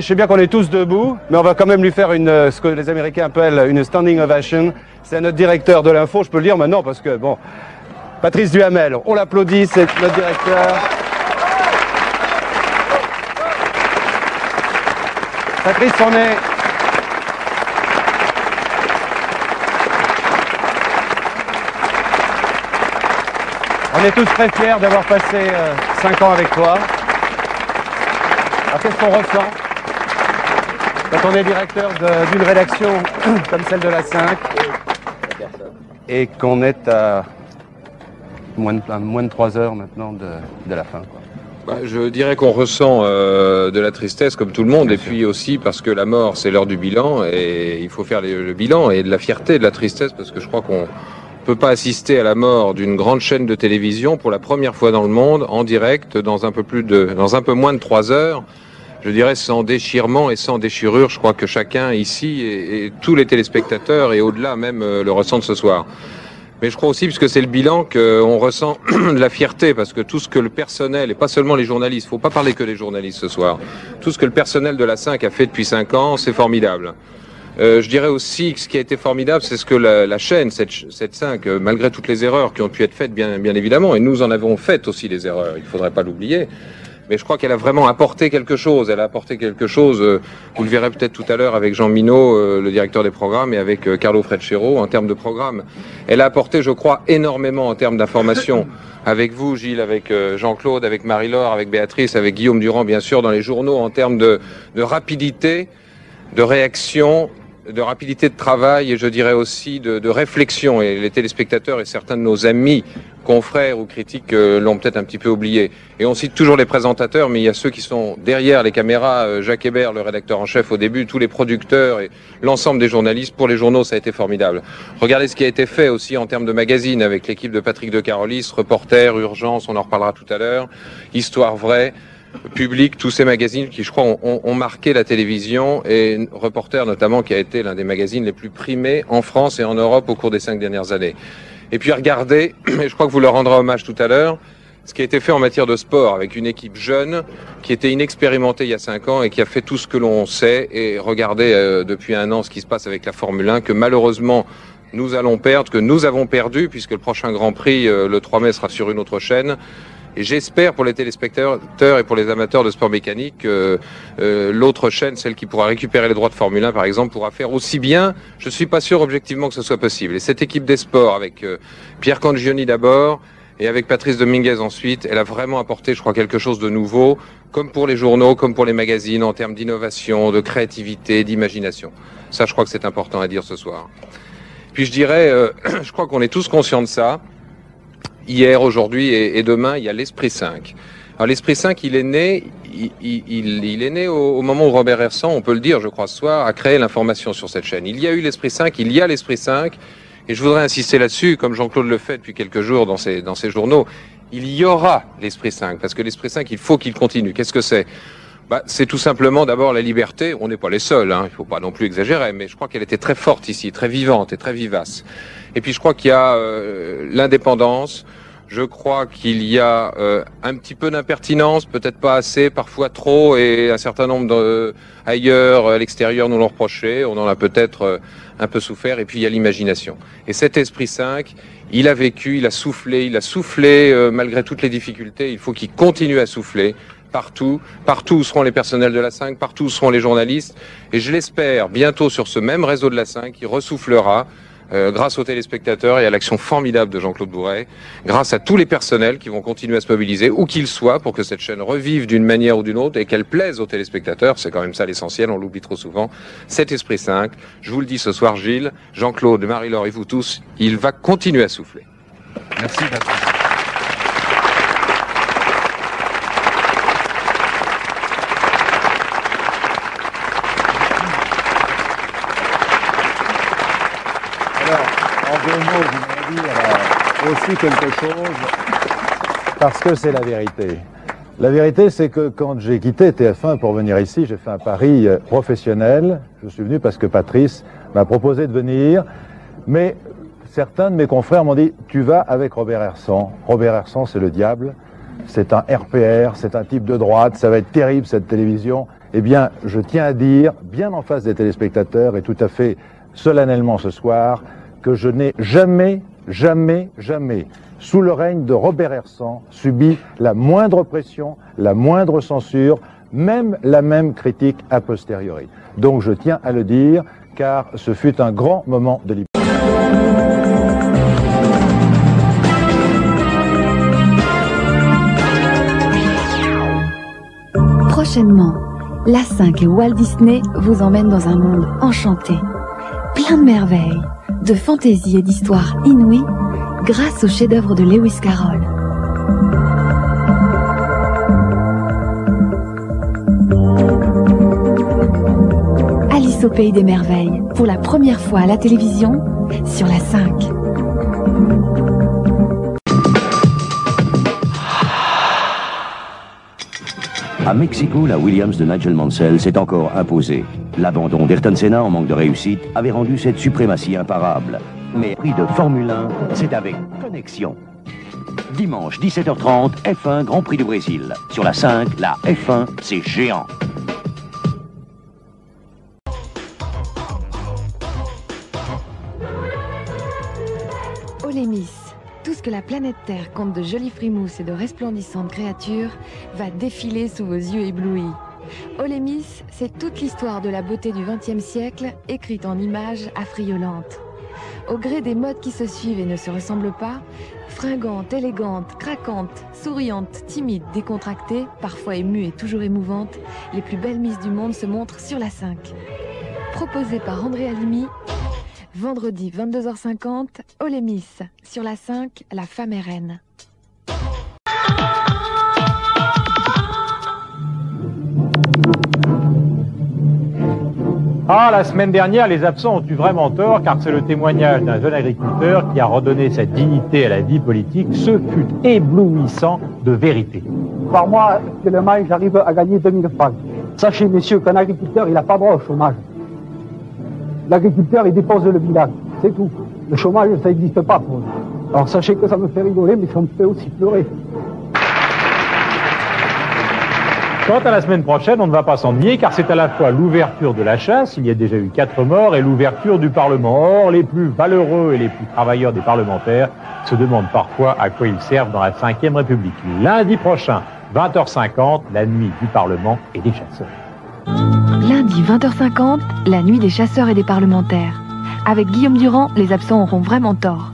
Je sais bien qu'on est tous debout, mais on va quand même lui faire ce que les Américains appellent une standing ovation. C'est notre directeur de l'info, je peux le dire maintenant parce que, bon, Patrice Duhamel, on l'applaudit, c'est notre directeur. Patrice, on est tous très fiers d'avoir passé 5 ans avec toi. Alors qu'est-ce qu'on ressent quand on est directeur d'une rédaction comme celle de la 5 et qu'on est à moins de 3 heures maintenant de la fin, quoi. Je dirais qu'on ressent de la tristesse comme tout le monde, et puis aussi parce que la mort c'est l'heure du bilan et il faut faire le bilan, et de la fierté, de la tristesse, parce que je crois qu'on peut pas assister à la mort d'une grande chaîne de télévision pour la première fois dans le monde en direct dans un peu moins de 3 heures. Je dirais sans déchirement et sans déchirure. Je crois que chacun ici et tous les téléspectateurs et au-delà même le ressentent ce soir. Mais je crois aussi, puisque c'est le bilan, qu'on ressent de la fierté, parce que tout ce que le personnel, et pas seulement les journalistes, faut pas parler que des journalistes ce soir, tout ce que le personnel de la 5 a fait depuis 5 ans, c'est formidable. Je dirais aussi que ce qui a été formidable, c'est ce que la chaîne, cette 5, malgré toutes les erreurs qui ont pu être faites, bien évidemment, et nous en avons fait aussi des erreurs, il faudrait pas l'oublier. Mais je crois qu'elle a vraiment apporté quelque chose. Elle a apporté quelque chose, vous le verrez peut-être tout à l'heure avec Jean Minot, le directeur des programmes, et avec Carlo Freccero en termes de programme. Elle a apporté, je crois, énormément en termes d'information. Avec vous, Gilles, avec Jean-Claude, avec Marie-Laure, avec Béatrice, avec Guillaume Durand, bien sûr, dans les journaux, en termes de rapidité, de réaction, de rapidité de travail, et je dirais aussi de réflexion. Et les téléspectateurs et certains de nos amis, confrères ou critiques l'ont peut-être un petit peu oublié. Et on cite toujours les présentateurs, mais il y a ceux qui sont derrière les caméras, Jacques Hébert, le rédacteur en chef au début, tous les producteurs et l'ensemble des journalistes. Pour les journaux, ça a été formidable. Regardez ce qui a été fait aussi en termes de magazines avec l'équipe de Patrick de Carolis, Reporter, Urgence, on en reparlera tout à l'heure, Histoire vraie, Public, tous ces magazines qui, je crois, ont marqué la télévision, et Reporter notamment, qui a été l'un des magazines les plus primés en France et en Europe au cours des 5 dernières années. Et puis regardez, et je crois que vous leur rendrez hommage tout à l'heure, ce qui a été fait en matière de sport avec une équipe jeune qui était inexpérimentée il y a 5 ans et qui a fait tout ce que l'on sait. Et regardez depuis 1 an ce qui se passe avec la Formule 1, que malheureusement nous allons perdre, que nous avons perdu, puisque le prochain Grand Prix le 3 mai sera sur une autre chaîne. Et j'espère pour les téléspectateurs et pour les amateurs de sport mécanique que l'autre chaîne, celle qui pourra récupérer les droits de Formule 1 par exemple, pourra faire aussi bien. Je suis pas sûr objectivement que ce soit possible. Et cette équipe des sports avec Pierre Cangioni d'abord et avec Patrice Dominguez ensuite, elle a vraiment apporté, je crois, quelque chose de nouveau, comme pour les journaux, comme pour les magazines, en termes d'innovation, de créativité, d'imagination. Ça, je crois que c'est important à dire ce soir. Puis je dirais, je crois qu'on est tous conscients de ça. Hier, aujourd'hui et demain, il y a l'Esprit 5. Alors l'Esprit 5, il est né au moment où Robert Hersan, on peut le dire, je crois ce soir, a créé l'information sur cette chaîne. Il y a eu l'Esprit 5, il y a l'Esprit 5, et je voudrais insister là-dessus, comme Jean-Claude le fait depuis quelques jours dans ses journaux, il y aura l'Esprit 5, parce que l'Esprit 5, il faut qu'il continue. Qu'est-ce que c'est ? C'est tout simplement d'abord la liberté. On n'est pas les seuls, hein, il ne faut pas non plus exagérer, mais je crois qu'elle était très forte ici, très vivante et très vivace. Et puis je crois qu'il y a l'indépendance, je crois qu'il y a un petit peu d'impertinence, peut-être pas assez, parfois trop, et un certain nombre ailleurs, à l'extérieur, nous l'ont reproché, on en a peut-être un peu souffert, et puis il y a l'imagination. Et cet Esprit 5, il a vécu, il a soufflé malgré toutes les difficultés, il faut qu'il continue à souffler. Partout où seront les personnels de la 5, partout où seront les journalistes. Et je l'espère, bientôt sur ce même réseau de la 5, qui ressoufflera grâce aux téléspectateurs et à l'action formidable de Jean-Claude Bourret, grâce à tous les personnels qui vont continuer à se mobiliser, où qu'ils soient, pour que cette chaîne revive d'une manière ou d'une autre et qu'elle plaise aux téléspectateurs. C'est quand même ça l'essentiel, on l'oublie trop souvent. Cet Esprit 5, je vous le dis ce soir, Gilles, Jean-Claude, Marie-Laure et vous tous, il va continuer à souffler. Merci, Patrice. Aussi quelque chose, parce que c'est la vérité. La vérité, c'est que quand j'ai quitté TF1 pour venir ici, j'ai fait un pari professionnel. Je suis venu parce que Patrice m'a proposé de venir, mais certains de mes confrères m'ont dit « Tu vas avec Robert Hersan. Robert Hersan, c'est le diable, c'est un RPR, c'est un type de droite, ça va être terrible cette télévision. » eh bien, je tiens à dire, bien en face des téléspectateurs et tout à fait solennellement ce soir, que je n'ai jamais, sous le règne de Robert Hersan, subi la moindre pression, la moindre censure, même la même critique a posteriori. Donc je tiens à le dire, car ce fut un grand moment de liberté. Prochainement, la 5 et Walt Disney vous emmènent dans un monde enchanté, plein de merveilles, de fantaisie et d'histoires inouïes, grâce au chef-d'œuvre de Lewis Carroll. Alice au pays des merveilles, pour la première fois à la télévision, sur la 5. À Mexico, la Williams de Nigel Mansell s'est encore imposée. L'abandon d'Ayrton Senna en manque de réussite avait rendu cette suprématie imparable. Mais prix de Formule 1, c'est avec Connexion. Dimanche 17h30, F1 Grand Prix du Brésil. Sur la 5, la F1, c'est géant. Olemis, tout ce que la planète Terre compte de jolies frimousses et de resplendissantes créatures va défiler sous vos yeux éblouis. Olemis, c'est toute l'histoire de la beauté du XXe siècle, écrite en images affriolantes. Au gré des modes qui se suivent et ne se ressemblent pas, fringantes, élégantes, craquantes, souriantes, timides, décontractées, parfois émues et toujours émouvantes, les plus belles misses du monde se montrent sur la 5. Proposé par André Alimi, vendredi 22h50, Olemis, sur la 5, la femme est reine. Ah, la semaine dernière, les absents ont eu vraiment tort, car c'est le témoignage d'un jeune agriculteur qui a redonné sa dignité à la vie politique. Ce fut éblouissant de vérité. Par mois, actuellement, j'arrive à gagner 2000 francs. Sachez, messieurs, qu'un agriculteur, il n'a pas droit au chômage. L'agriculteur, il dépose le bilan, c'est tout. Le chômage, ça n'existe pas pour lui. Alors sachez que ça me fait rigoler, mais ça me fait aussi pleurer. Quant à la semaine prochaine, on ne va pas s'ennuyer, car c'est à la fois l'ouverture de la chasse, il y a déjà eu 4 morts, et l'ouverture du Parlement. Or, les plus valeureux et les plus travailleurs des parlementaires se demandent parfois à quoi ils servent dans la 5e République. Lundi prochain, 20h50, la nuit du Parlement et des chasseurs. Lundi 20h50, la nuit des chasseurs et des parlementaires. Avec Guillaume Durand, les absents auront vraiment tort.